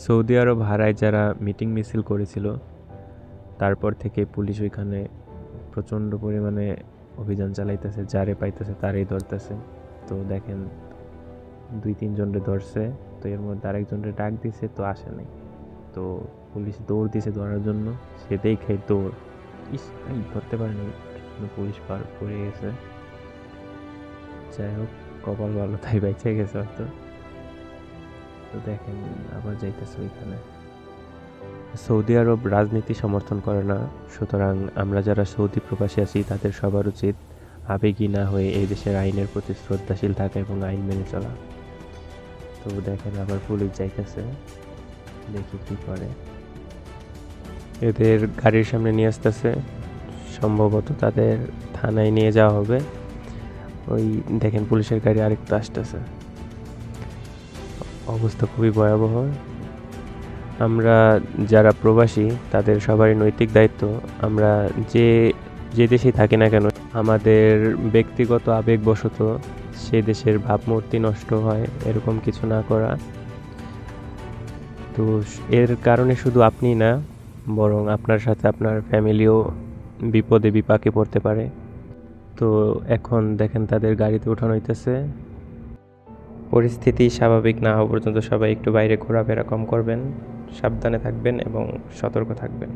Saudi আরব হারায় যারা meeting মিছিল করেছিল, তারপর থেকে পুলিশ ওইখানে প্রচণ্ড পরিমাণে অভিযান চালাইতেছে, যারে পাইতেছে তারই ধরতেছে। তো দেখেন 2-3 জনরে ধরছে, তো এর মধ্যে আরেকজনরে ডাক দিছে, তো আসে নাই। তো পুলিশ দৌড় দিছে ধরার জন্য, সে দেখে দৌড়, ধরতে পারেনি, পুলিশ পার করে গেছে। যাই হোক, কপাল ভালো, তাই বেঁচে গেছে হয়তো। তো দেখেন আবার যাইতেছে ওইখানে। সৌদি আরব রাজনীতি সমর্থন করে না, সুতরাং আমরা যারা সৌদি প্রবাসী আছি তাদের সবার উচিত আবেগী না হয়ে এই দেশের আইনের প্রতি শ্রদ্ধাশীল থাকা এবং আইন মেনে চলা। তো দেখেন আবার পুলিশ যাইতেছে, দেখি কি করে। এদের গাড়ির সামনে নিয়ে আসতেছে, সম্ভবত তাদের থানায় নিয়ে যাওয়া হবে। ওই দেখেন পুলিশের গাড়ি আরেকটু আসতেছে, অবস্থা খুবই ভয়াবহ। আমরা যারা প্রবাসী তাদের সবারই নৈতিক দায়িত্ব, আমরা যে দেশেই থাকি না কেন, আমাদের ব্যক্তিগত আবেগবশত সে দেশের ভাবমূর্তি নষ্ট হয় এরকম কিছু না করা। তো এর কারণে শুধু আপনি না, বরং আপনার সাথে আপনার ফ্যামিলিও বিপদে বিপাকে পড়তে পারে। তো এখন দেখেন তাদের গাড়িতে ওঠানো হইতেছে। পরিস্থিতি স্বাভাবিক না হওয়া পর্যন্ত সবাই একটু বাইরে ঘোরাফেরা কম করবেন, সাবধানে থাকবেন এবং সতর্ক থাকবেন।